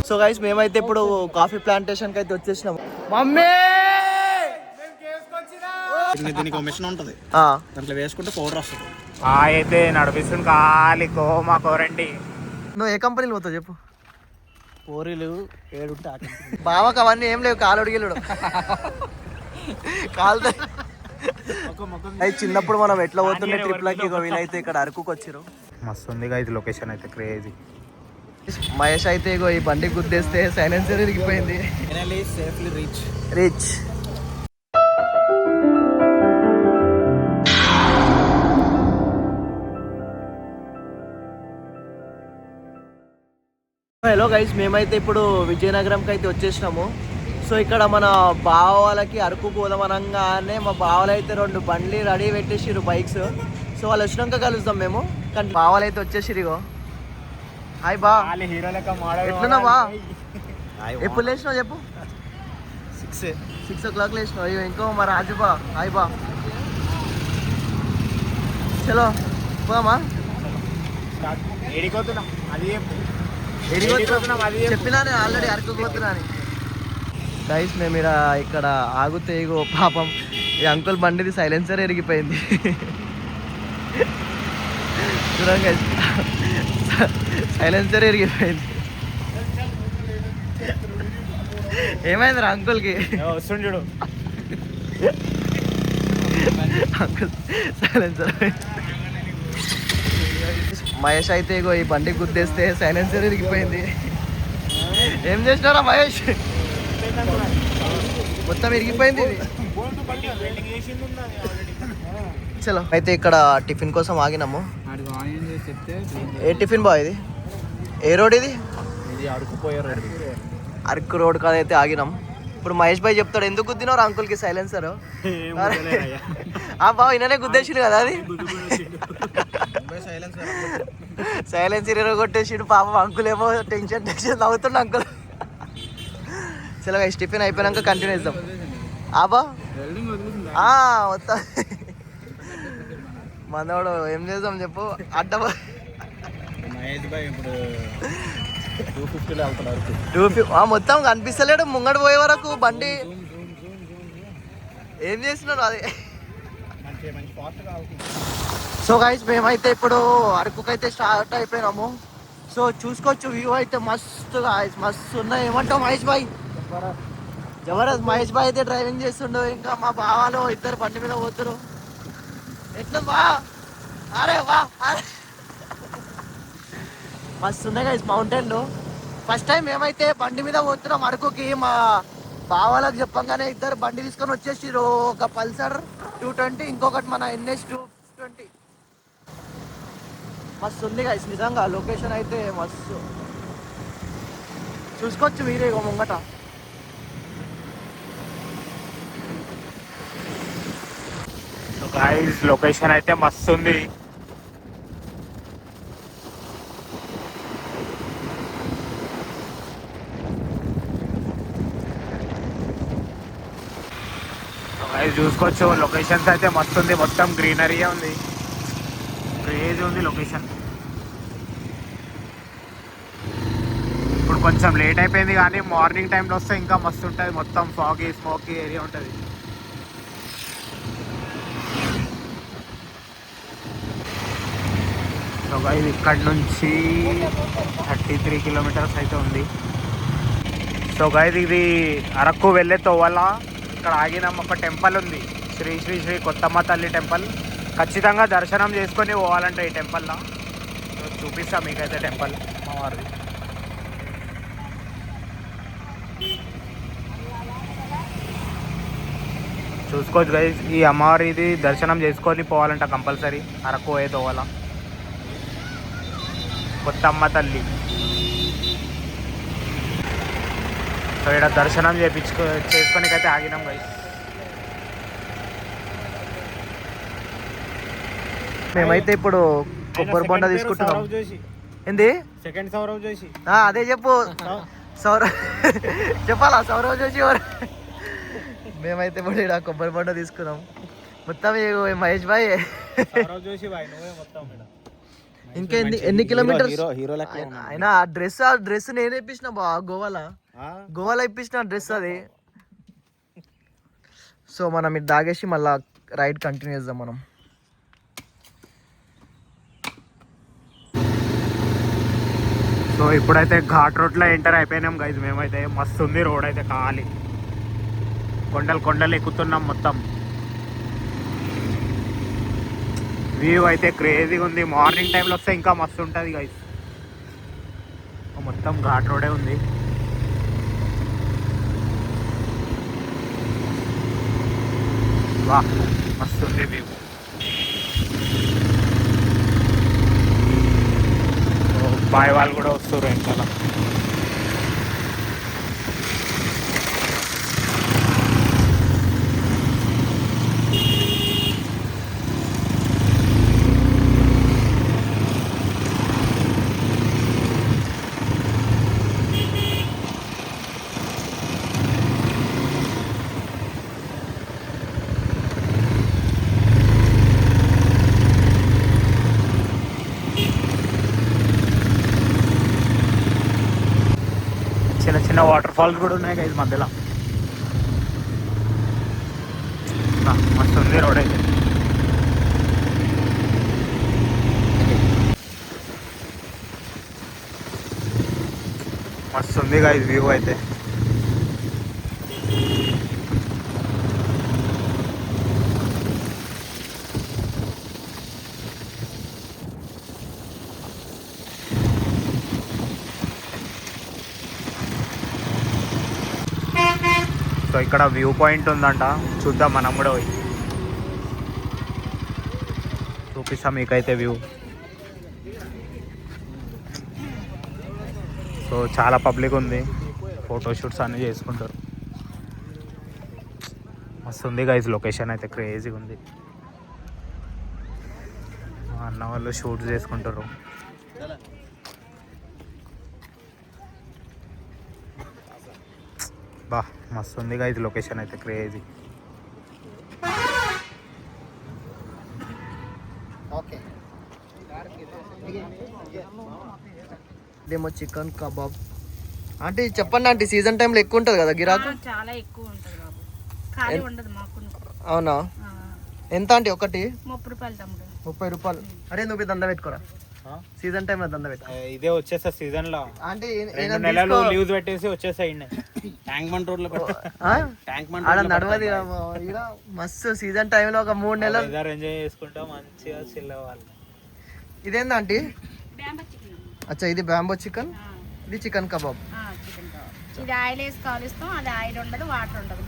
So guys మేమైతే ఇప్పుడు coffee plantation కి అయితే వచ్చేసినాము. మమ్మీ దీనికి మిషన్ ఉంటుంది, దాంట్లో వేసుకుంటే పౌడర్ వస్తుంది. అయితే నడిపిస్తుంది ఖాళీ కోమా కోరండి. నువ్వు ఏ కంపెనీలు పోతావు చెప్పు? కోరీలు 7 బావకు అవన్నీ ఏం లేవు, కాలు అడిగెళ్ళడు కాలుతో. చిన్నప్పుడు మనం ఎట్లా పోతుండే ట్రిప్లకి, వీలైతే ఇక్కడ అరకుకి వచ్చారు. మస్తు ఉంది ఇది లొకేషన్ అయితే క్రేజీ. మహేష్ అయితే ఇగో ఈ బండి గుద్దేస్తే సైలెన్సర్ ఇరిగిపోయింది. రీచ్ హలో గైస్, మేమైతే ఇప్పుడు విజయనగరంకి అయితే వచ్చేసినాము. సో ఇక్కడ మన బావ వాళ్ళకి అరకు పోదామనగానే మా బావలు అయితే 2 బండ్లు రెడీ పెట్టేసిరు, బైక్స్. సో వాళ్ళు వచ్చినాక కలుద్దాం మేము. కానీ బావలు అయితే వచ్చేసిరు. ఇగో హాయ్ బా, ఎట్లున్నా బా? ఎప్పుడు లేచినావు చెప్పు? 6 o'clock లేచినావు. అయ్యో ఇంకో మా రాజు బా, హాయ్ బా. చలో పోదామా? చెప్పినా నేను ఆల్రెడీ అరకు పోతున్నా అని. గైస్ మేము ఇక్కడ ఆగుతే ఇగో పాపం ఈ అంకుల్ బండిది సైలెన్సర్ ఎరిగిపోయింది. చూడండి గైస్, సైలెన్సర్ ఎరిగిపోయింది. ఏమైంది అంకుల్కి? వస్తుంది చూడు అంకుల్ సైలెన్సర్. మహేష్ అయితే ఇగో ఈ బండి గుద్దేస్తే సైలెన్సర్ ఇరిగిపోయింది. ఏం చేసినారా మహేష్? మొత్తం ఇరిగిపోయింది ఇది. చలో అయితే ఇక్కడ టిఫిన్ కోసం ఆగినాము. ఏ టిఫిన్ బా ఇది? ఏ రోడ్ ఇది? అరకు రోడ్ కాడ అయితే ఆగినాం. ఇప్పుడు మహేష్ భాయ్ చెప్తాడు ఎందుకు గుద్దినారు అంకుల్కి సైలెన్సర్. బావ ఈయననే గుద్దేసిండు కదా అది. సైలెన్సర్ కొట్టేసిండు పాపం. అంకుల్ ఏమో టెన్షన్ అవుతుండు అంకుల్. చలో గైస్ టిఫిన్ అయిపోయినాక కంటిన్యూ చేద్దాం. బా వస్తా మనోడు ఏం చేద్దాం చెప్పు? అడ్డ మొత్తం కనిపిస్తలేడు ముంగడు పోయే వరకు బండి. ఏం చేస్తున్నాడు అది? సో గైస్ మేమైతే ఇప్పుడు అరకుకైతే స్టార్ట్ అయిపోయినాము. సో చూసుకోవచ్చు, వ్యూ అయితే మస్తు గాయస్, మస్తు ఉన్నాయి. ఏమంటావు మహేష్ భాయ్? జబర్దస్త్. మహేష్ భాయ్ అయితే డ్రైవింగ్ చేస్తుండు, ఇంకా మా బావాలు 2 బండి మీద పోతురు. ఎట్లా బా? అరే వా, మస్తు ఉన్నాయి గైస్ మౌంటైన్లు. ఫస్ట్ టైం మేమైతే బండి మీద పోతున్నాం అరకుకి. మా బావాలకు చెప్పంగానే 2 బండి తీసుకొని వచ్చేసిరు. ఒక పల్సర్ 220, ఇంకొకటి మన NS 220. మస్తు ఉంది గైస్ నిజంగా లొకేషన్ అయితే మస్తు. చూసుకోవచ్చు మీరే ఇక ముంగట. లొకేషన్ అయితే మస్తు ఉంది. చూసుకోవచ్చు లొకేషన్స్ అయితే మస్తు ఉంది. మొత్తం గ్రీనరీ ఉంది, క్రేజ్ ఉంది లొకేషన్. ఇప్పుడు కొంచెం లేట్ అయిపోయింది కానీ మార్నింగ్ టైంలో వస్తే ఇంకా మస్తు ఉంటుంది. మొత్తం ఫాగీ స్మోకీ ఏరియా ఉంటుంది. సో ఇది ఇక్కడ నుంచి 33 kilometers అయితే ఉంది. సో గైస్ ఇది అరకు వెళ్ళే తోవల ఇక్కడ ఆగినాం. ఒక టెంపుల్ ఉంది, శ్రీ శ్రీ శ్రీ కొత్తమ్మ తల్లి టెంపుల్. ఖచ్చితంగా దర్శనం చేసుకొని పోవాలంటే ఈ టెంపుల్లో. చూపిస్తాం మీకైతే టెంపుల్ మా వారిది. చూసుకోవచ్చు గైస్, ఈ అమ్మవారిది దర్శనం చేసుకొని పోవాలంట కంపల్సరీ అరకు పోయే తోవల. కొత్తమ్మ తల్లి. సో ఇక్కడ దర్శనం చేసుకోనికైతే ఆగినాం గైస్. మేమైతే ఇప్పుడు కొబ్బరి బొండ తీసుకుంటున్నాం. ఏంది? సెకండ్ సౌరవ్ జోషి. అదే చెప్పు. చెప్పాలా సౌరవ్ జోషి ఎవరు? మేమైతే ఇప్పుడు ఇక్కడ కొబ్బరి బొండ తీసుకున్నాం. మొత్తం మహేష్ భాయ్ ఇంకా ఎన్ని కిలోమీటర్స్ హీరో అయినా ఆ డ్రెస్ నేను ఇప్పించిన బా గోవాలో ఇప్పించిన డ్రెస్ అది. సో మనం ఇది దాగేసి మళ్ళా రైడ్ కంటిన్యూ చేద్దాం మనం. సో ఇప్పుడైతే ఘాట్ రోడ్లో ఎంటర్ అయిపోయినాం గైజ్. మేమైతే మస్తు ఉంది రోడ్ అయితే, ఖాళీ కొండలు ఎక్కుతున్నాం. మొత్తం వ్యూ అయితే క్రేజీగా ఉంది. మార్నింగ్ టైంలో వస్తే ఇంకా మస్తు ఉంటుంది గైజ్. మొత్తం ఘాట్ రోడే ఉంది. వా మస్తు ఉంది వ్యూ. బాయ్ వాళ్ళు కూడా వస్తారు వెనకాల. చిన్న చిన్న వాటర్ ఫాల్స్ కూడా ఉన్నాయి గైజ్ మధ్యలో. మస్తు ఉంది రోడ్ అయితే. మస్తు ఉంది గైజ్ వ్యూ అయితే. సో ఇక్కడ వ్యూ పాయింట్ ఉందంట, చూద్దాం మనం కూడా పోయి. చూపిస్తాం మీకైతే వ్యూ. సో చాలా పబ్లిక్ ఉంది, ఫోటోషూట్స్ అన్నీ చేసుకుంటారు. మస్తు ఉంది గైజ్ లొకేషన్ అయితే, క్రేజీగా ఉంది. మా అన్న వాళ్ళు షూట్ చేసుకుంటారు. బా మస్తు ఉంది గైజ్ లొకేషన్ అయితే, క్రేజీ. ఇదేమో చికెన్ కబాబ్. అంటే చెప్పండి ఆంటీ, సీజన్ టైంలో ఎక్కువ ఉంటుంది కదా గిరాకు? చాలా ఎక్కువ ఉంటుంది బాబు, ఖాళీ ఉండదు మాకు. అవునా? ఎంత ఆంటీ ఒకటి? 30 రూపాయలు తమ్ముడు. 30 రూపాయలు. అరే నువ్వు దండ పెట్టుకోరా, సీజన్ టైంలో దండ పెట్టుకో. ఇదే వచ్చేస్తా సీజన్ లో. అంటే 2 నెలలు లీవ్స్ పెట్టేసి వచ్చేసాయి. ట్యాంక్ బండ్ రోడ్ లో ఆడ నడవది మస్తు. సీజన్ టైంలో ఒక 3 నెలలు ఎంజాయ్ చేసుకుంటా మంచిగా చిల్ అవ్వాలి. ఇదేందంటీ? Bamboo chicken. అచ్చా, ఇది బ్యాంబో చికెన్, ఇది చికెన్ కబాబ్. Chicken kebab. ఇది ఆయిల్ వేసి కాలుస్తాం, అది ఆయిల్ ఉండదు, వాటర్ ఉండదు.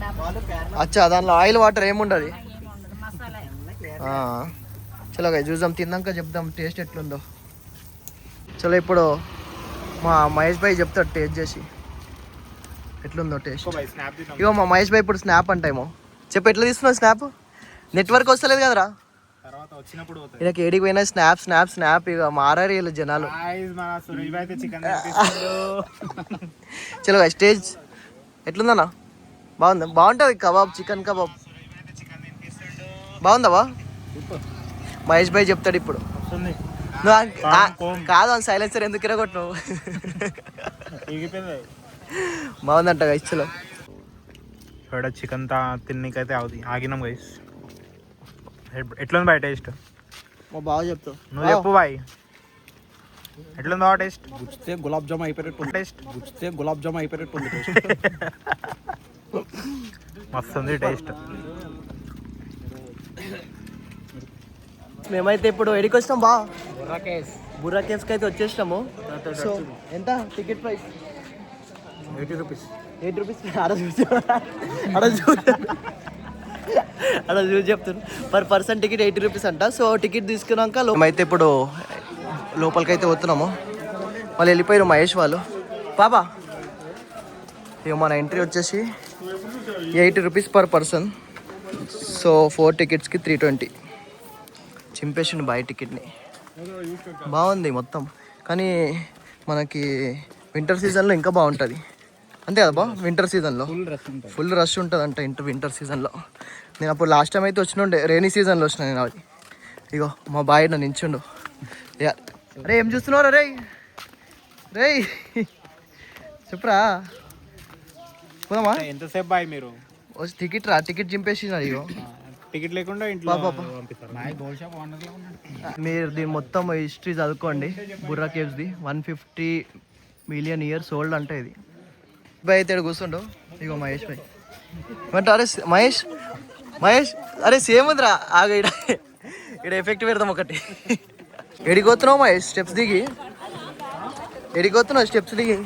అచ్చా, దాంట్లో ఆయిల్ వాటర్ ఏముండదు, ఏముండదు, మసాలా. చలో చూద్దాం, తిన్నాక చెప్దాం టేస్ట్ ఎట్లుందో. చలో ఇప్పుడు మా మహేష్ భాయ్ చెప్తాడు టేస్ట్ చేసి ఎట్లుందో టేస్ట్. ఇగో మా మహేష్ భాయ్ ఇప్పుడు స్నాప్ అంటేమో చెప్పు, ఎట్లా తీస్తున్నావు స్నాప్? నెట్వర్క్ వస్తలేదు కదరా ఇక ఏడికి పోయినా స్నాప్ స్నాప్ స్నాప్. ఇక మారారు వీళ్ళు జనాలు. చలో స్టేజ్ ఎట్లుందన్నా? బాగుంటుంది కబాబ్, చికెన్ కబాబ్ బాగుందా? మహేష్ భాయ్ చెప్తాడు ఇప్పుడు. కాదు అని సైలెన్సర్ ఎందుకు ఇరగొట్టినావు? బాగుందంట గైస్. చలో ఇక్కడ చికెన్ తిన్నకైతే ఆగినాం గైస్. ఎట్లుంది బాయ్ టేస్ట్? మా బాగా చెప్తావు, నువ్వు చెప్పు బాయ్ ఎట్లుంది బాగా టేస్ట్? గుచ్చితే గులాబ్ జామ్ అయిపోయినట్టు టేస్ట్, గుచ్చితే గులాబ్ జామ్ అయిపోయినట్టు మస్తు ఉంది టేస్ట్. మేమైతే ఇప్పుడు ఎడికి వచ్చినాం బా, బుర్రా కేవ్స్కి అయితే వచ్చేసినాము. సో ఎంత టికెట్ ప్రైస్? 80 రూపీస్. 8 రూపీస్. అలా చూసి చెప్తాను. పర్ పర్సన్ టికెట్ 80 రూపీస్ అంట. సో టికెట్ తీసుకున్నాక మేమైతే ఇప్పుడు లోపలికి అయితే పోతున్నాము. వాళ్ళు వెళ్ళిపోయారు మహేష్ వాళ్ళు. పాపా ఇక మన ఎంట్రీ వచ్చేసి 80 రూపీస్ పర్ పర్సన్. సో 4 టికెట్స్కి 320. చింపేసిండు బాయ్ టికెట్ని. బాగుంది మొత్తం, కానీ మనకి వింటర్ సీజన్లో ఇంకా బాగుంటుంది అంతే కదా బా? వింటర్ సీజన్లో ఫుల్ రష్ ఉంటుంది అంట వింటర్ సీజన్లో. నేను అప్పుడు లాస్ట్ టైం అయితే వచ్చినుండే, రైనీ సీజన్లో వచ్చిన నేను. అది ఇగో మా బాయ్ నించుండు. అరే ఏం చూస్తున్నావు రే రే చెప్పురా పోదామా? ఎంతసేపు బాయ్ మీరు టికెట్ రా, టికెట్ చింపేసి ఇగో టికెట్ లేకుండా ఇంట్లో మీరు దీని మొత్తం హిస్టరీ చదువుకోండి. బుర్రా కేవ్స్ది 150 మిలియన్ ఇయర్స్ ఓల్డ్ అంటే ఇది. బాయ్ అయితే కూర్చుండు. ఇగో మహేష్ బాయ్ అంటే అరే మహేష్ మహేష్ అరే సేమ్ ఉందిరా. ఆగ ఇక్కడ ఎఫెక్ట్ పెడదాం ఒకటి. ఎడిపోతున్నావు మహేష్? స్టెప్స్ దిగి ఎడిపోతున్నావు? స్టెప్స్ దిగి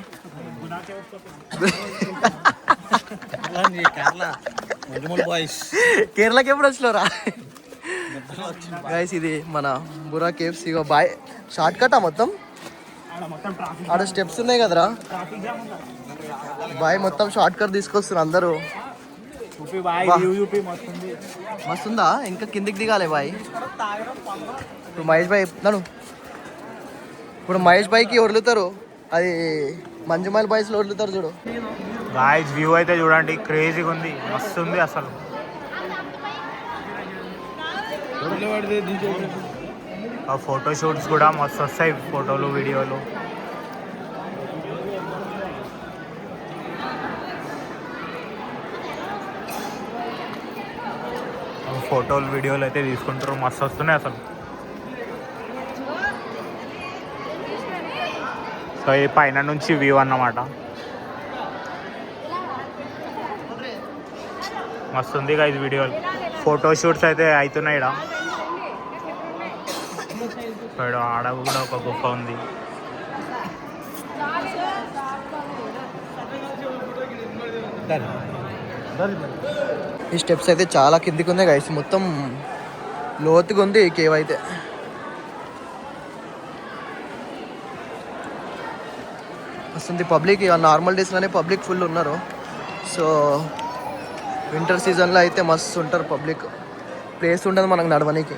కేరళకి ఎప్పుడు వచ్చినారా గైస్? ఇది మన బుర్రా కేవ్స్. ఇగో బాయ్ షార్ట్ కట్ మొత్తం. ఆడ స్టెప్స్ ఉన్నాయి కదరా బాయ్, మొత్తం షార్ట్ కట్ తీసుకొస్తున్నారు అందరూ. మస్తుందా? ఇంకా కిందికి దిగాలి బాయ్. ఇప్పుడు మహేష్ బాయ్ చెప్తున్నాను. ఇప్పుడు మహేష్ బాయ్కి వదులుతారు, అది మంజుమాల్ బాయ్స్లో వదులుతారు చూడు. గాయ్స్ వ్యూ అయితే చూడండి, క్రేజీగా ఉంది, మస్తు ఉంది అసలు. ఆ ఫోటో షూట్స్ కూడా మస్తు వస్తాయి, ఫోటోలు వీడియోలు. ఫోటోలు వీడియోలు అయితే తీసుకుంటారు, మస్తు వస్తున్నాయి అసలు. సో ఇది పైన నుంచి వ్యూ అన్నమాట. మస్తు ఉంది ఇది వీడియోలు. ఫోటో షూట్స్ అయితే అవుతున్నాయి. ఇక్కడ ఆడ కూడా ఒక గుఫ ఉంది. ఈ స్టెప్స్ అయితే చాలా కిందికి ఉంది గైస్, మొత్తం లోతుగా ఉంది ఈ కేవ్ అయితే. వస్తుంది పబ్లిక్. నార్మల్ డేస్లోనే పబ్లిక్ ఫుల్ ఉన్నారు. సో వింటర్ సీజన్లో అయితే మస్తు ఉంటారు పబ్లిక్. ప్లేస్ ఉండదు మనకు నడవడానికి.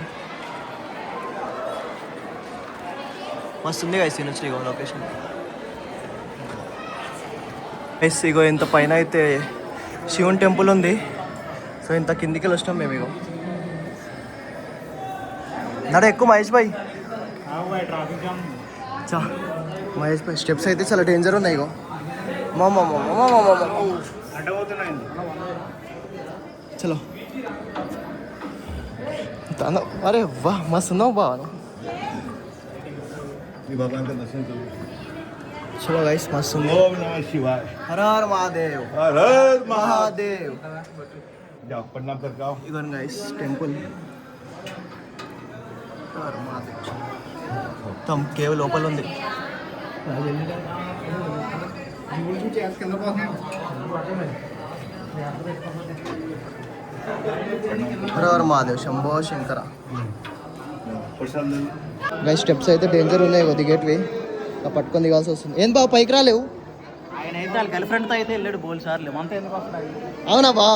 మస్తు ఉంది గైస్ నుంచి ఇగో లొకేషన్. ఎస్ ఇగో ఇంత పైన అయితే శివుని టెంపుల్ ఉంది. సో ఇంత కిందికి వచ్చినాం మేము. ఇగో నడ ఎక్కువ మహేష్ భాయ్. చా మహేష్ భాయ్ స్టెప్స్ అయితే చాలా డేంజర్ ఉన్నాయి. ఇగో చలో అరే వా మస్తు ఉన్నావు బాగా. చలో గైస్ మస్తు ఉంది. హర హర మహాదేవ్, హర హర మహాదేవ్. ఇగోన్ గైస్ టెంపుల్. మొత్తం కేవ్ లోపల ఉంది. హర హర మహాదేవ్, శంభో శంకర. గైస్ స్టెప్స్ అయితే డేంజర్ ఉన్నాయి, దిగేటివి పట్టుకొని దిగాల్సి వస్తుంది. ఏం బావ పైకి రాలేవు? ఆయన అయితే వాళ్ళ గర్ల్ ఫ్రెండ్తో అయితే వెళ్ళాడు బోల్ సార్లు. అంతా ఎందుకు వస్తాయి? అవునా బా?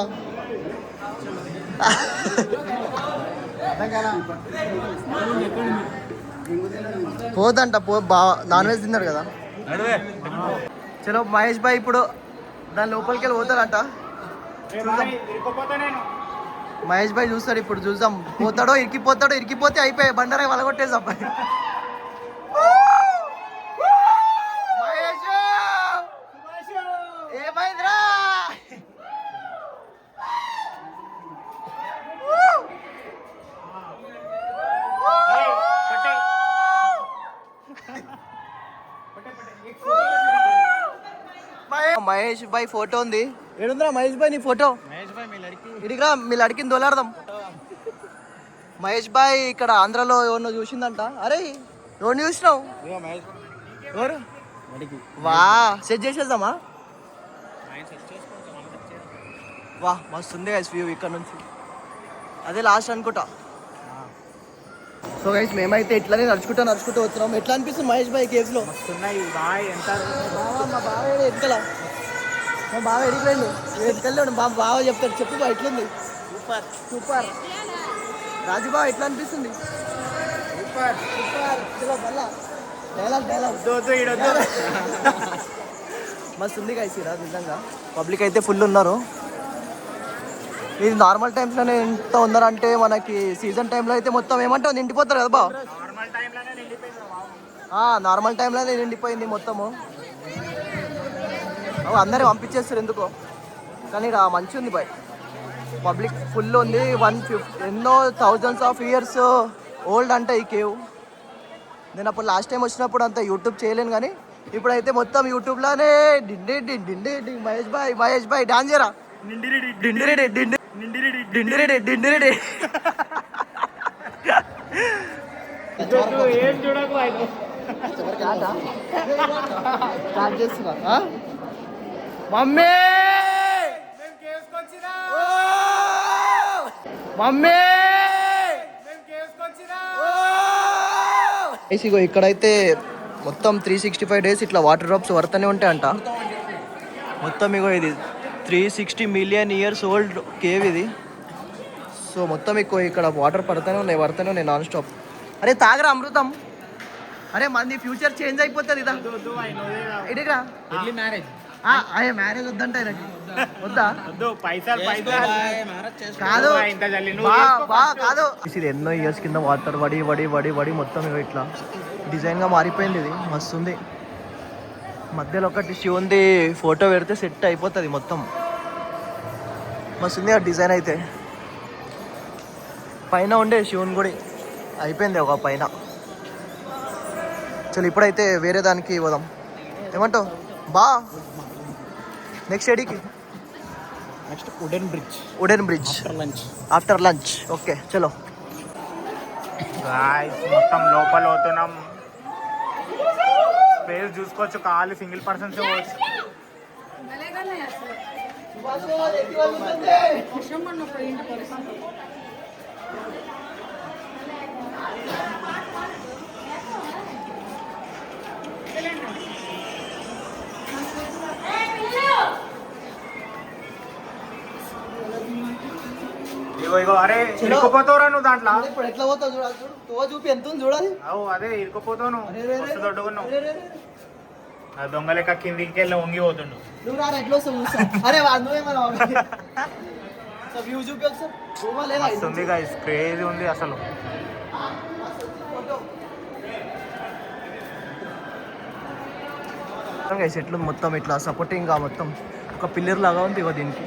పోదంట బా, నాన్ వెజ్ తిన్నాడు కదా. చలో మహేష్ భాయ్ ఇప్పుడు దాని లోపలికి వెళ్ళి పోతాడంట. మహేష్ భాయ్ చూస్తాడు ఇప్పుడు, చూద్దాం. పోతాడో ఇరికిపోతాడో, ఇరికిపోతే అయిపోయి బండరా వలగొట్టేసి అబ్బాయి. ఏమైందిరా? మహేష్ భాయ్ ఫోటో ఉంది. ఏడుందిరా మహేష్ భాయ్ నీ ఫోటో? ఇడిగా మీ లడికిని దొలాడదాం. మహేష్ భాయ్ ఇక్కడ ఆంధ్రాలో ఎవరినో చూసిందంట. అరే ఎవరిని చూసినావు? ఎవరు? వా సెట్ చేసేద్దామా? వా మస్తు ఉంది గైస్ వ్యూ ఇక్కడ నుంచి. అదే లాస్ట్ అనుకుంటా. సో గైస్ మేమైతే ఇట్లానే నడుచుకుంటూ వస్తున్నాం. ఎట్లా అనిపిస్తుంది మహేష్ భాయ్ కేవ్స్ లో? మా బావ ఎక్కల, మా బావ ఎడిపోయాడు. ఎక్కలేడు మా బావ చెప్తాడు. చెప్పు బా ఎట్లుంది? Super super. రాజు బావ ఎట్లా అనిపిస్తుంది? Super super. మస్తు ఉంది గైస్ ఈరోజు నిజంగా. పబ్లిక్ అయితే ఫుల్ ఉన్నారు. ఇది నార్మల్ టైమ్స్లోనే ఎంత ఉన్నారంటే, మనకి సీజన్ టైంలో అయితే మొత్తం ఏమంటావు నిండిపోతారు కదా బా. నార్మల్ టైంలోనే నిండిపోయింది మొత్తము. అందరూ పంపించేస్తారు ఎందుకో, కానీ ఇక్కడ మంచి ఉంది బాయ్, పబ్లిక్ ఫుల్ ఉంది. 150 ఎన్నో థౌజండ్స్ ఆఫ్ ఇయర్స్ ఓల్డ్ అంట ఈ కేవ్. నేను అప్పుడు లాస్ట్ టైం వచ్చినప్పుడు అంత యూట్యూబ్ చేయలేను, కానీ ఇప్పుడైతే మొత్తం యూట్యూబ్లోనే డిండి డిండి డిండి మహేష్ బాయ్ డాన్స్ చేయరా డిండిరెడ్డి డిండిరెడ్డి ఏం చూడకు మమ్మీ మమ్మీ ఇగో ఇక్కడైతే మొత్తం 365 డేస్ ఇట్లా వాటర్ డ్రాప్స్ పడుతూనే ఉంటాయంట. మొత్తం ఇగో ఇది 360 మిలియన్ ఇయర్స్ ఓల్డ్ కేవ్ ఇది. సో మొత్తం ఇక్కడ వాటర్ పడుతూనే ఉన్నాయి నాన్ స్టాప్. అరే తాగరా అమృతం, అరే మంది ఫ్యూచర్ చేంజ్ అయిపోతుంది ఇదా ఇడిగా అయ్యే మ్యారేజ్ వద్దంట ఆయనకి. వద్దా కాదు కాదు, ఇది ఎన్నో ఇయర్స్ కింద వాటర్ వడి మొత్తం ఇట్లా డిజైన్ గా మారిపోయింది. ఇది మస్తుంది. మధ్యలో ఒకటి శివుంది ఫోటో పెడితే సెట్ అయిపోతుంది మొత్తం. మస్తుంది ఆ డిజైన్ అయితే. పైన ఉండే శివుని గుడి అయిపోయింది ఒక పైన. చలో ఇప్పుడైతే వేరే దానికి పోదాం. ఏమంటావు బా? నెక్స్ట్ ఎడికి next wooden bridge after lunch. Okay చలో మొత్తం లోపల పోతున్నాం. స్పేస్ చూసుకోవచ్చు, ఖాళీ సింగిల్ పర్సన్స్ పోవచ్చు. ఇగో అరే ఇరుక్కుపోతావురా నువ్వు దాంట్లో. ఇప్పుడు ఎట్లా పోతావు చూడాలి, తో చూపి ఎంత ఉంది చూడాలి. అదే ఇరుక్కుపోతావు నువ్వు, దొడ్డుకున్నావు. దొంగ లెక్క కిందికి వెళ్ళి వంగిపోతుండు. నువ్వు రా ఎట్లా వస్తావు చూస్తా. అరే నువ్వేమన్నా వ్యూ చూపి ఒకసారి. ఉంది గైస్, క్రేజీ ఉంది అసలు. చెట్లు మొత్తం ఇట్లా సపోర్టింగ్ గా మొత్తం ఒక పిల్లర్ లాగా ఉంది ఇగో దీనికి.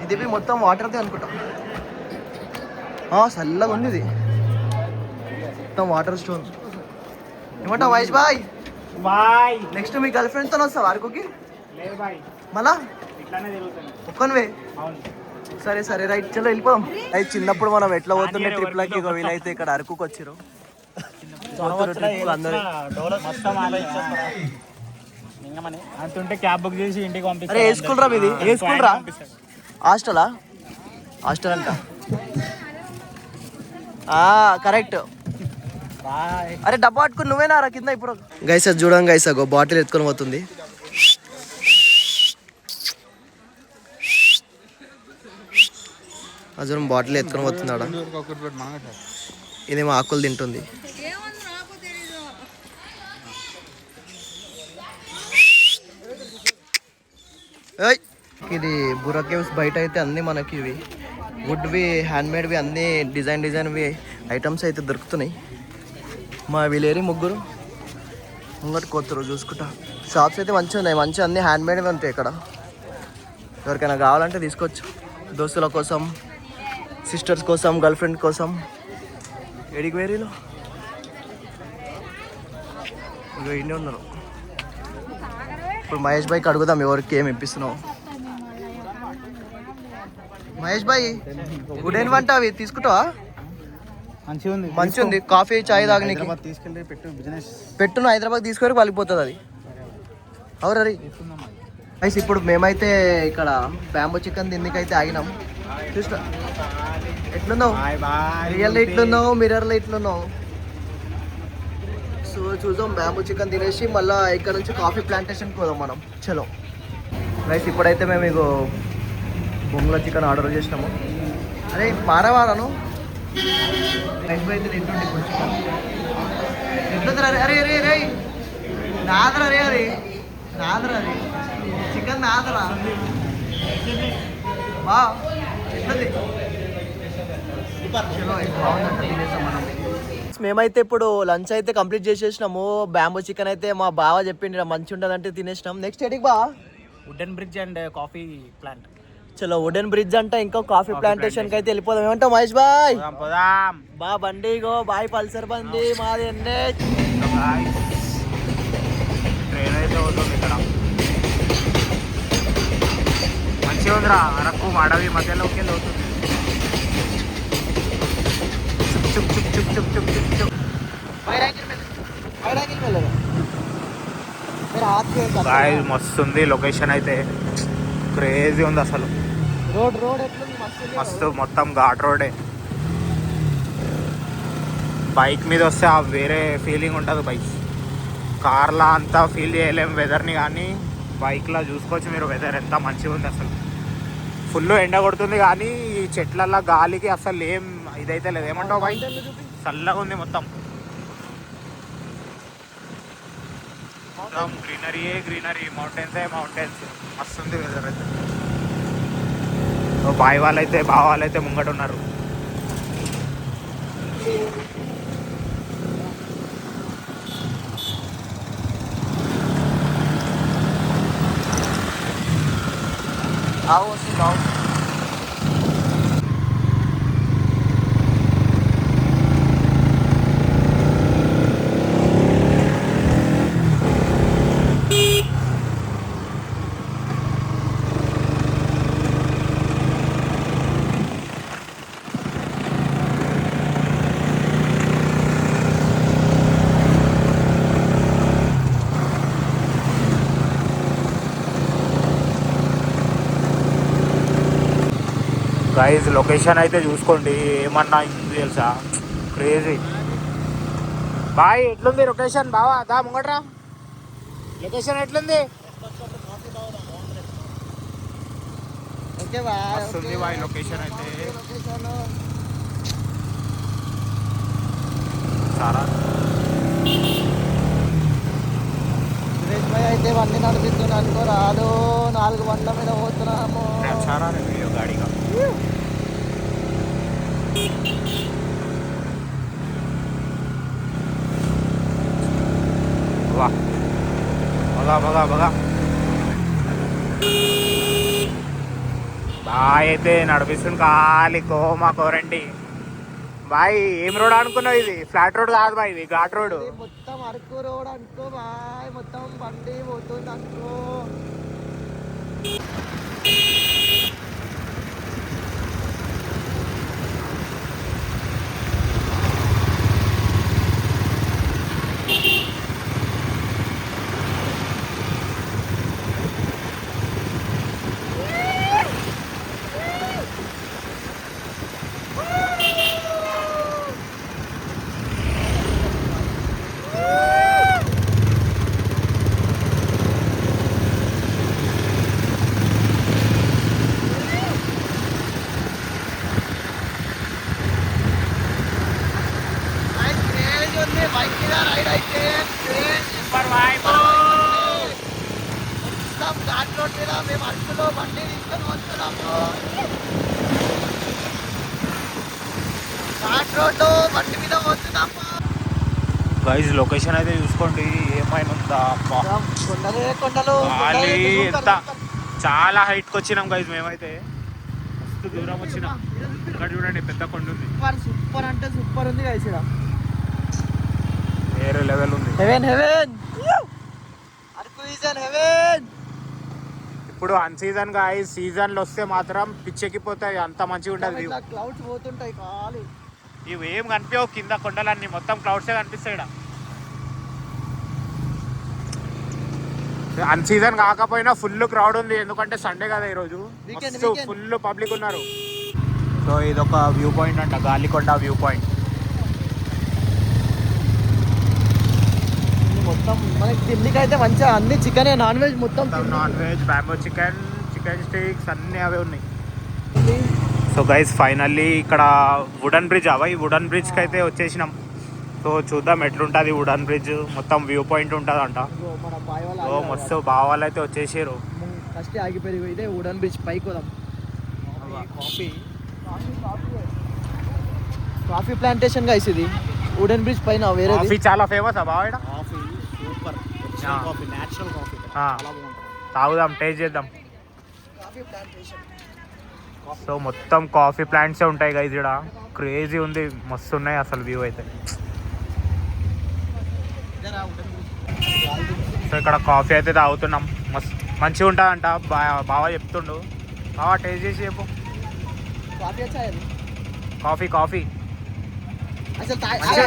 ఇది మొత్తం వాటర్దే అనుకుంటా. చల్లగా ఉంది ఇది మొత్తం వాటర్ స్టోన్. ఏమంటావు మహేష్ బాయ్? నెక్స్ట్ మీ గర్ల్ ఫ్రెండ్ తో వస్తావా అరకుకి? మళ్ళా ఒక్కనివే? సరే రైట్ చలో వెళ్ళిపోదాం. అయితే చిన్నప్పుడు మనం ఎట్లా పోతుండే ట్రిప్లకి, వీలైతే ఇక్కడ అరకుకి వచ్చారు అందరూ. అంతుంటే క్యాబ్ బుక్ చేసి ఇంటికి పంపిస్తారు. అరే ఏ స్కూల్ రా మీది? ఏ స్కూల్ రా? హాస్టల్ అంట. కరెక్ట్. అరే డబ్బా పట్టుకుని నువ్వేనా రా కింద? ఇప్పుడు గైస్ అది చూడండి గైస్, అగో బాటిల్ ఎత్తుకొని పోతుంది. అజరం బాటిల్ ఎత్తుకొని పోతుంది ఆడ. ఇదేమో ఆకులు తింటుంది. ఇది బుర్రా కేవ్స్ బయట అయితే అన్నీ మనకి ఇవి వుడ్వి, హ్యాండ్మేడ్వి, అన్నీ డిజైన్వి ఐటమ్స్ అయితే దొరుకుతున్నాయి. మా వీళ్ళేరి ముగ్గురు ముంగటి కోతురు చూసుకుంటా. షాప్స్ అయితే మంచిగా ఉన్నాయి, మంచిగా అన్నీ హ్యాండ్మేడ్వి ఉంటాయి ఇక్కడ. ఎవరికైనా కావాలంటే తీసుకోవచ్చు, దోస్తుల కోసం, సిస్టర్స్ కోసం, గర్ల్ ఫ్రెండ్ కోసం. ఎడికి వేరీలో ఇక ఇన్ని ఉన్నారు. ఇప్పుడు మహేష్ భాయ్కి అడుగుదాం ఎవరికి ఏమి ఇప్పిస్తున్నావు. మహేష్ భాయ్ వుడెన్ వంట అవి తీసుకుంటావా? మంచిగా ఉంది. కాఫీ చాయ్ తాగనీకి తీసుకెళ్ళి పెట్టును. హైదరాబాద్ తీసుకొని వెళ్ళిపోతుంది అది. అవును రీ ఐస్. ఇప్పుడు మేమైతే ఇక్కడ బ్యాంబూ చికెన్ తిండికైతే ఆగినాం. చూస్తా ఎట్లున్నావు, రియల్ ఎట్లున్నావు, మిర్రర్లో ఎట్లున్నావు. సో చూద్దాం, బ్యాంబూ చికెన్ తినేసి మళ్ళీ ఇక్కడ నుంచి కాఫీ ప్లాంటేషన్కి పోదాం మనం. చలో రైస్. ఇప్పుడైతే మేము ఇగో బొంగుల చికెన్ ఆర్డర్ చేసినాము. అరే మారవాడను రైస్ అయితే తింటుండే కొంచెం. ఎట్లుందిరా? అరే అరే రే నాదరా రే, అరే నాదరా రే చికెన్ నాదరా బా. ఎట్లుంది? చలో బాగుందంట, తినేస్తాం మనం. గైస్ మేమైతే ఇప్పుడు లంచ్ అయితే కంప్లీట్ చేసేసినాము. బ్యాంబో చికెన్ అయితే మా బావ చెప్పిండి మంచి ఉంటుంది అంటే తినేసినాం. నెక్స్ట్ ఎడికి బా wooden bridge and coffee plant. చలో వుడెన్ బ్రిడ్జ్ అంటే ఇంకా కాఫీ ప్లాంటేషన్ కి అయితే వెళ్ళిపోదాం. ఏమంటావు మహేష్ బాయ్? పోదాం. బా బండి గో బాయ్ పల్సర్ బండి మాది ఎన్నే. ట్రైన్ అయితే అవుతుంది ఇక్కడ. మంచిగా ఉందిరా అరకు అడవి మధ్యలోకి వెళ్ళి అవుతుంది. చుక్ చుక్ చుక్ చుక్ చుక్ చుక్ చుక్. గాయ్స్ మస్తు ఉంది లొకేషన్ అయితే, క్రేజీ ఉంది అసలు. రోడ్ మస్తు మొత్తం ఘాట్ రోడే. బైక్ మీద వస్తే ఆ వేరే ఫీలింగ్ ఉంటుంది. బైక్ కార్లా అంతా ఫీల్ చేయలేము వెదర్ని, కానీ బైక్లో చూసుకోవచ్చు మీరు వెదర్ ఎంత మంచిగా ఉంది అసలు. ఫుల్ ఎండ కొడుతుంది కానీ ఈ చెట్లల్లో గాలికి అసలు ఏం ఇదైతే లేదు. ఏమంటావు బైక్? చల్లగా ఉంది మొత్తం. మొత్తం గ్రీనరీ మౌంటైన్స్ మస్తు ఉంది వెదర్ అయితే. బాయ్ వాళ్ళైతే బావ వాళ్ళైతే ముంగట ఉన్నారు. గైజ్ లొకేషన్ అయితే చూసుకోండి, ఏమన్నా ఉంది తెలుసా, క్రేజీ. బాయ్ ఎట్లుంది లొకేషన్? బావా దా ముంగట్రా, లొకేషన్ ఎట్లుంది? వస్తుంది బాయ్ లొకేషన్ అయితే. సారా సురేష్ భాయ్ అయితే బండి నడిపిస్తున్నా అనుకో రాదు, 4 బండ్ల మీద పోతున్నాము. సారా వీడియో గాడిగా బగా బాయ్ అయితే నడిపిస్తుంది ఖాళీ కోమా కోరండి. బాయ్ ఏం రోడ్ అనుకున్నావు? ఇది ఫ్లాట్ రోడ్ కాదు బాయ్, ఇది ఘాట్ రోడ్. మొత్తం అరకు రోడ్ అనుకో బాయ్, మొత్తం బండి పోతుంది అనుకో. గైజ్ లొకేషన్ అయితే చూసుకోండి, ఏమైనా ఉందా? ఖాళీ ఎంత చాలా హైట్కి వచ్చినాం గైజ్ మేమైతే. మస్తు దూరం వచ్చినాం. ఇక్కడ చూడండి పెద్ద కొండ ఉంది, సూపర్ అంటే సూపర్ ఉంది గైస్. వేరే లెవెల్ ఉంది. Heaven Araku is an heaven. ఇప్పుడు అన్ సీజన్ గా సీజన్లో వస్తే మాత్రం పిచ్చెక్కిపోతాయి, అంత మంచిగా ఉంటుంది. క్లౌడ్స్ పోతుంటాయి ఖాళీ, ఇవి ఏం కనిపించవు కింద కొండలన్నీ, మొత్తం క్లౌడ్సే కనిపిస్తాయి. అన్ సీజన్ కాకపోయినా ఫుల్ క్రౌడ్ ఉంది, ఎందుకంటే సండే కదా ఈరోజు. ఫుల్ పబ్లిక్ ఉన్నారు. సో ఇదొక వ్యూ పాయింట్ అంట, గాలికొండ వ్యూ పాయింట్. మొత్తం మనకి తిండికి అయితే మంచిగా అన్ని చికెన్ నాన్ వెజ్ మొత్తం non veg, bamboo chicken sticks అన్నీ అవే ఉన్నాయి. సో గైస్ ఫైనల్లీ ఇక్కడ వుడెన్ బ్రిడ్జ్ ఈ వుడెన్ బ్రిడ్జ్కి అయితే వచ్చేసినాం. సో చూద్దాం ఎట్లుంటుంది వుడెన్ బ్రిడ్జ్. మొత్తం వ్యూ పాయింట్ ఉంటుంది అంట. సో మస్తు బావాళ్ళు అయితే వచ్చేసారు. ఫస్ట్ ఆగిపోయి ఇదే వుడెన్ బ్రిడ్జ్ పైకి పోదాం. కాఫీ ప్లాంటేషన్ గైస్ ఇది. వుడెన్ బ్రిడ్జ్ పైన వేరే కాఫీ చాలా ఫేమస్ బావ ఇక్కడ coffee super coffee natural coffee ఆ. చాలా బాగుంటుంది. తాగుదాం టేస్ట్ చేద్దాం సో మొత్తం కాఫీ ప్లాంట్సే ఉంటాయి గైస్ ఇక్కడ క్రేజీ ఉంది మస్తు ఉన్నాయి అసలు వ్యూ అయితే సో ఇక్కడ కాఫీ అయితే తాగుతున్నాం మస్తు మంచిగా ఉంటుందంట బాగా చెప్తుండు బాగా టేస్ట్ చేసి చెప్పు కాఫీ వచ్చా కాఫీ కాఫీ అసలు మంచిగా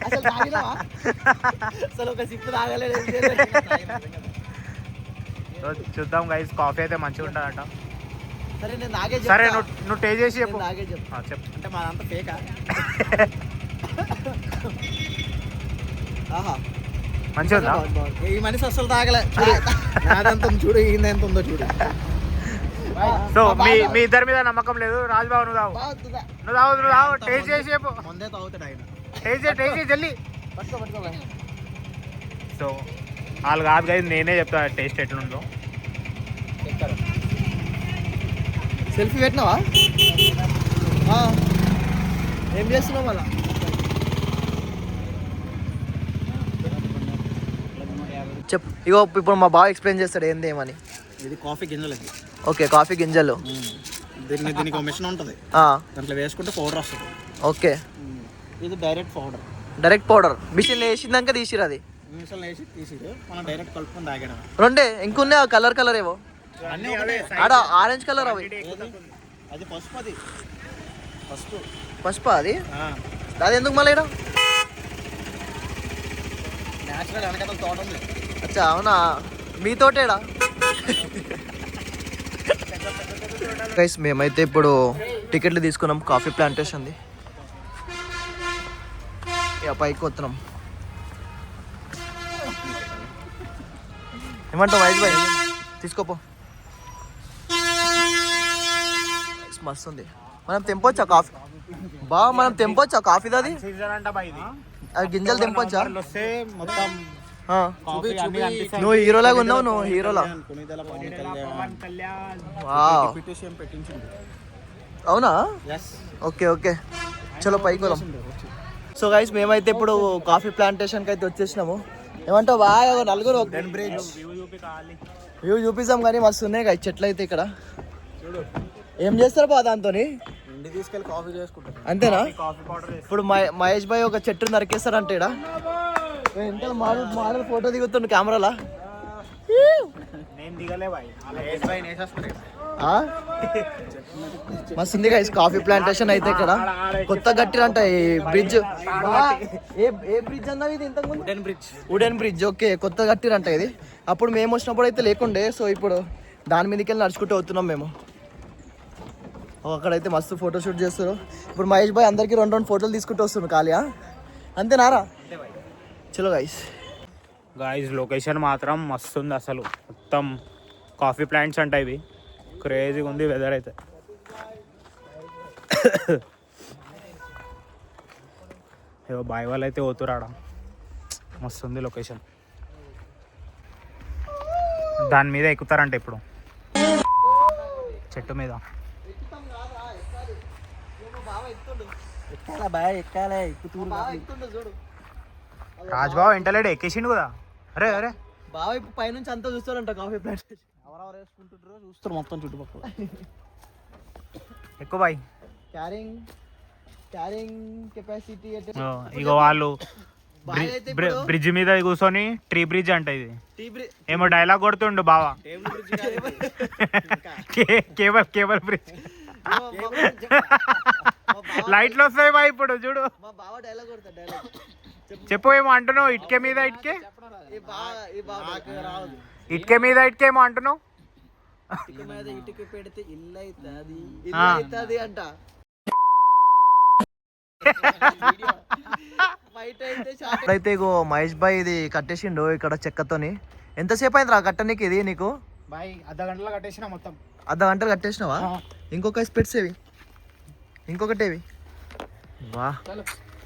అసలు తాగినావా అసలు ఒక సిప్ తాగలేదు సో చూద్దాం గైస్ కాఫీ అయితే మంచిగా ఉంటుందంట సరే నేను నాగే సరే నువ్వు టేస్ట్ చేసి చెప్పు నాగే చెప్పు చెప్పు అంటే మాదంతా ఫేకా ఆహా మంచిగా ఉందా ఈ మనిషి అసలు తాగలే నాదంత చూడు ఈయన ఎంత ఉందో చూడు. సో మీ ఇద్దరి మీద నమ్మకం లేదు రాజ్బాబు నువ్వు తాగు టేస్ట్ చేసి చెప్పు ముందే తాగుతాడు ఆయన. టేస్ట్ చేసి జల్లి పట్టుకో సో వాళ్ళు కాదు కదా నేనే చెప్తా టేస్ట్ ఎట్లుందో సెల్ఫీ పెట్టినావా ఏం చేస్తున్నావు మళ్ళా చెప్పు ఇగో ఇప్పుడు మా బావ ఎక్స్ప్లెయిన్ చేస్తాడు ఏంది ఏమని ఇది కాఫీ గింజలు ఇది. ఓకే కాఫీ గింజలు దీనికి ఒక మిషన్ ఉంటుంది, దాంట్లో వేసుకుంటే పౌడర్ వస్తుంది. ఓకే ఇది direct powder, direct powder machine వేసిందాక తీసిరు అది మిషన్ వేసి తీసి మనం డైరెక్ట్ కలుపుకొని తాగడం. రెండే ఇంకొన్ని కలర్ ఏవో అన్నీ ఒకటే. ఆడ ఆరెంజ్ కలర్ అవి అది పసుపు, అది పసుపు పసుపు అది అది ఎందుకు మళ్ళీ ఇక్కడ న్యాచురల్ వెనకాల తోట ఉంది. అచ్చా అవునా మీతోటేడా గైస్ మేమైతే ఇప్పుడు టికెట్లు తీసుకున్నాం కాఫీ ప్లాంటేషన్ది ఇక పైకి వస్తున్నాం ఏమంటావు వైజ్ బాయ్ తీసుకోపో మస్తు ఉంది మనం తెంపొచ్చా కాఫీ మనం తెంపొచ్చా కాఫీది అది సీజన్ అంట బా ఇది అది గింజలు తెంపొచ్చా వస్తే మొత్తం కాఫీ అన్ని కనిపిస్తాయి. నువ్వు హీరోలాగా ఉన్నావు నువ్వు హీరోలా కొనిదెల పవన్ కళ్యాణ్ వావ్ పిటిషన్ పెట్టించింది. అవునా ఎస్ ఓకే ఓకే చలో పైకి పోదాం సో గైస్ మేమైతే ఇప్పుడు కాఫీ ప్లాంటేషన్కి అయితే వచ్చేసినాము ఏమంటావు బాగా ఒక నలుగురు వ్యూ చూపిస్తాం కానీ మస్తు ఉన్నాయి కదా చెట్లు అయితే ఇక్కడ ఏం చేస్తారు బా దాంతో ఇంటికి తీసుకెళ్ళి కాఫీ చేసుకుంటాం. అంతేనా కాఫీ పౌడర్ ఇప్పుడు మహేష్ భాయ్ ఒక చెట్టు నరికేస్తారంట ఇక్కడ ఎంత మోడల్ ఫోటో దిగుతుండు కెమెరాలా నేను దిగలే బాయ్ మస్తు ఉంది గైస్ కాఫీ ప్లాంటేషన్ అయితే ఇక్కడ కొత్త గట్టిరంట ఈ బ్రిడ్జ్ ఏ బ్రిడ్జ్ అన్నది ఇది ఇంతకు ముందు వుడెన్ బ్రిడ్జ్ ఓకే కొత్త గట్టిరంట ఇది అప్పుడు మేము వచ్చినప్పుడు అయితే లేకుండే సో ఇప్పుడు దాని మీదకి వెళ్ళి నడుచుకుంటూ వస్తున్నాం మేము అక్కడైతే మస్తు ఫోటో షూట్ చేస్తారు ఇప్పుడు మహేష్ భాయ్ అందరికి రెండు ఫోటోలు తీసుకుంటూ వస్తున్నారు ఖాళీయా అంతేనారా చలో గాయ్స్ లొకేషన్ మాత్రం మస్తు ఉంది అసలు మొత్తం కాఫీ ప్లాంట్స్ అంట ఇవి క్రేజీగా ఉంది వెదర్ అయితే ఏవో బాయ్ వాళ్ళు అయితే పోతురాడ మస్తు ఉంది లొకేషన్ దాని మీద ఎక్కుతారంట ఇప్పుడు చెట్టు మీద ఎక్కాలే రాజ్బాబు ఎంటలేడు ఎక్కేసిండు కదా అరే అరే బావ ఇప్పుడు పైనుంచి అంతా చూస్తారంట కాఫీ ప్లాంటేషన్ ఎవరెవరు వేసుకుంటుంటారో చూస్తారు మొత్తం చుట్టుపక్కల. ఎక్కువ బాయ్ క్యారింగ్ కెపాసిటీ ఇగో వాళ్ళు బ్రిడ్జ్ మీద కూర్చొని ట్రీ బ్రిడ్జ్ అంట ఇది ఏమో డైలాగ్ కొడుతుండు బావా కేబుల్ బ్రిడ్జ్ లైట్లు వస్తాయి బా ఇప్పుడు చూడు మా బావ డైలాగ్ కొడతాడు డైలాగ్ చెప్పు ఏమో అంటున్నావు ఇటుకే మీద ఇటుకే ఇటుకే మీద ఇటుకే ఏమో అంటున్నావు ఇటుక పెడితే ఇల్లు అవుతుంది అంట అయితే ఇగో మహేష్ భాయ్ ఇది కట్టేసిండు ఇక్కడ చెక్కతోని ఎంతసేపు అయింది రా కట్టనీకి ఇది నీకు బాయ్ అర్ధ గంటలో కట్టేసిన మొత్తం. అర్ధ గంటలు కట్టేసినావా ఇంకొక స్పెట్స్ ఏవి ఇంకొకటి ఏవి వా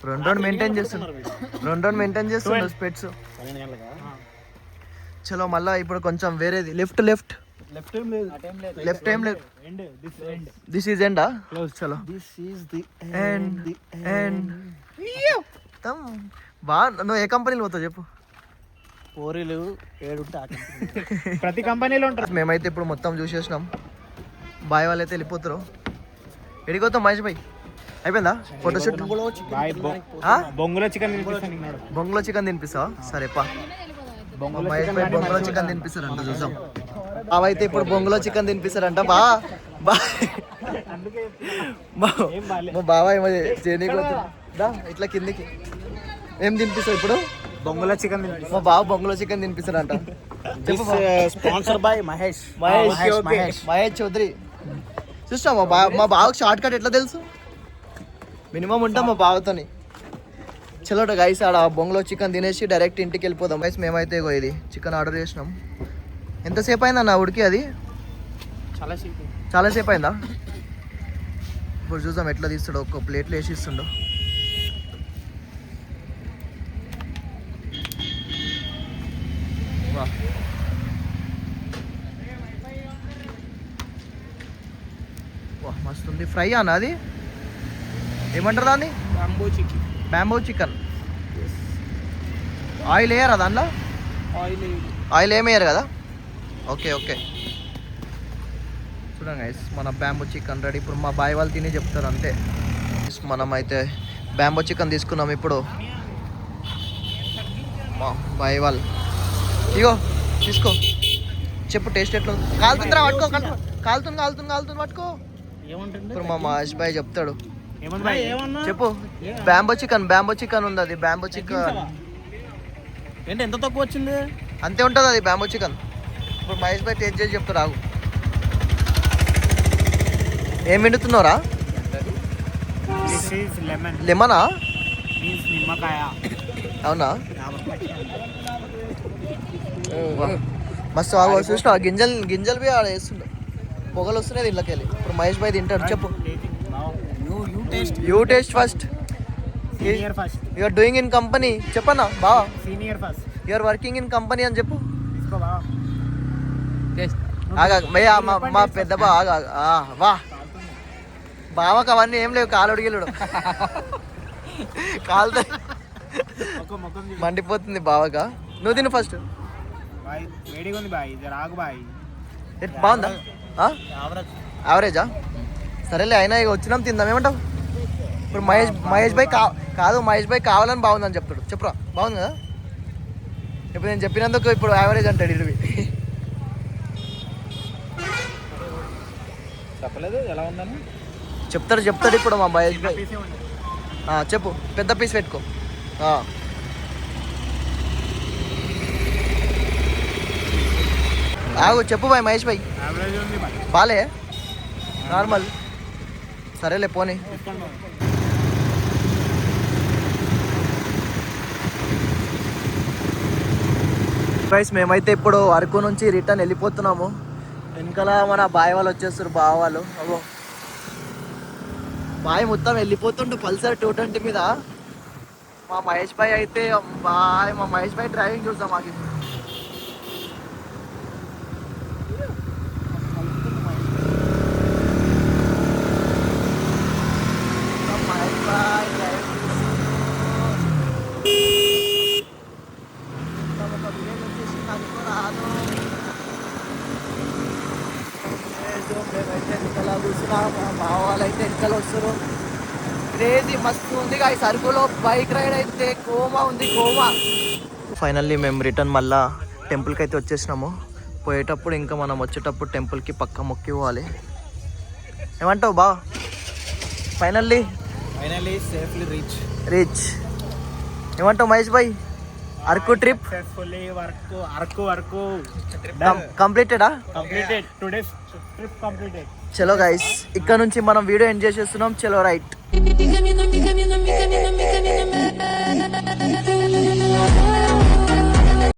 రెండు మెయింటైన్ చేస్తున్నారు స్పెట్స్ చలో మళ్ళీ ఇప్పుడు కొంచెం వేరేది లెఫ్ట్ లెఫ్ట్ టైం లేదు లెఫ్ట్ టైం లేదు. End this end this is ఎండా చలో this is the end end బా నువ్వు ఏ కంపెనీలో పోతావు చెప్పు. పోరీలు ఏడుంటే ప్రతి కంపెనీలో ఉంటారు. మేమైతే ఇప్పుడు మొత్తం చూసేసినాం. బాయ్ వాళ్ళు అయితే వెళ్ళిపోతారు. ఎడిపోతాం మహేష్ భాయ్ అయిపోయిందా ఫోటోషూట్? బొంగులో చికెన్ తినిపిస్తాను. బొంగులో చికెన్ తినిపిస్తావా? సరే పా మహేష్ భాయ్ బొంగులో చికెన్ తినిపిస్తారంట చూద్దాం. అవైతే ఇప్పుడు బొంగులో చికెన్ తినిపిస్తారంట. బా మా బాబాయ్ ఇట్లా కిందికి ఏం తినిపిస్తావు ఇప్పుడు? బొంగులో చికెన్ మా బావ బొంగులో చికెన్ తినిపిస్తారంట. Sponsor by Mahesh Mahesh Chowdary. చూస్తా మా బావకు షార్ట్ కట్ ఎట్లా తెలుసు? మినిమం ఉంటాం మా బావతోని. చలోట గైస్ ఆడ బొంగులో చికెన్ తినేసి డైరెక్ట్ ఇంటికి వెళ్ళిపోదాం గైస్. మేమైతే ఇగో ఇది చికెన్ ఆర్డర్ చేసినాం. ఎంతసేపు అయిందా నా ఉడికి? అది చాలాసేపు అయిందా? ఇప్పుడు చూద్దాం ఎట్లా తీస్తాడో. ఒక్క ప్లేట్లో వేసి ఇస్తుండో. మస్తు ఉంది. ఫ్రై అన్న అది ఏమంటారు దాన్ని? Bamboo chicken. ఆయిల్ వేయరా దాంట్లో? ఆయిల్ ఏమేయరు కదా? ఓకే ఓకే చూడండి గైస్ మన బ్యాంబూ చికెన్ రెడీ. ఇప్పుడు మా బాయ్ వాళ్ళు తిని చెప్తారు అంతే. మనం అయితే బ్యాంబూ చికెన్ తీసుకున్నాం ఇప్పుడు. మా బాయ్ వాళ్ళు ఇగో తీసుకో చెప్పు టేస్ట్ ఎట్లా? కాలుతుందిరా పట్టుకో. కాలుతుంది పట్టుకో. ఇప్పుడు మా మహేష్ భాయ్ చెప్తాడు. చెప్పు. బ్యాంబో చికెన్ ఉంది. అది బ్యాంబో చికెన్ ఏంటి ఎంత తక్కువ వచ్చింది? అంతే ఉంటుంది అది బ్యాంబో చికెన్. ఇప్పుడు మహేష్ భాయ్ టేస్ట్ చేసి చెప్తాడు. ఆగు. ఏం విండుతున్నావురా? లెమనా? నిమ్మకాయ. అవునా? మస్తు బాగా చూసిన గింజలు బి ఆడ వేస్తుండే. పొగలు వస్తున్నాయి దీంట్లోకి వెళ్ళి. ఇప్పుడు మహేష్ భాయ్ తింటాడు. చెప్పు. You taste first. You are doing in company. చెప్పన్నా బావా. Senior first. You are working in company అని చెప్పు. మా పెద్ద బాగా వా బావకు అవన్నీ ఏం లేవు. కాలుడు గిల్లుడు కాలుతో మండిపోతుంది బావగా. నువ్వు తిను ఫస్ట్. బాగుందా? యావరేజా? సరేలే అయినా ఇక వచ్చినాం తిందాం. ఏమంటావు? ఇప్పుడు మహేష్ భాయ్ కాదు మహేష్ భాయ్ కావాలని బాగుందని చెప్తాడు. చెప్పురా బాగుంది కదా? ఇప్పుడు నేను చెప్పినందుకు ఇప్పుడు యావరేజ్ అంటాడు. ఇవి చెప్పలేదు ఎలా ఉందని చెప్తాడు ఇప్పుడు మా మహేష్ భాయ్. చెప్పు. పెద్ద పీస్ పెట్టుకో. ఆగు చెప్పు బాయ్ మహేష్ భాయ్. బాలే నార్మల్. సరేలే పోనీ. గైస్ మేమైతే ఇప్పుడు అరకు నుంచి రిటర్న్ వెళ్ళిపోతున్నాము. వెనకాల మన బాయ్ వాళ్ళు వచ్చేస్తారు. బావ వాళ్ళు అగో బాయ్ మొత్తం వెళ్ళిపోతుండు పల్సర్ 220 మీద. మా మహేష్ భాయ్ అయితే మా మహేష్ భాయ్ డ్రైవింగ్ చూద్దాం. మాకు అయితే వెనకాల వస్తారు. క్రేజీ మస్తు ఉంది ఈ సరుకులో. బైక్ రైడ్ అయితే కోమా ఉంది కోమా. ఫైనల్లీ మేము రిటర్న్ మళ్ళా టెంపుల్కి అయితే వచ్చేసినాము. పోయేటప్పుడు ఇంకా మనం వచ్చేటప్పుడు టెంపుల్కి పక్క మొక్కి పోవాలి. ఏమంటావు బా? ఫైనల్లీ సేఫ్లీ రీచ్ ఏమంటావు మహేష్ భాయ్? అరకు ట్రిప్ కంప్లీటెడా? Today's trip completed. చలో గైస్ ఇక్కడ నుంచి మనం వీడియో ఎండ్ చేసేస్తున్నాం. చలో రైట్.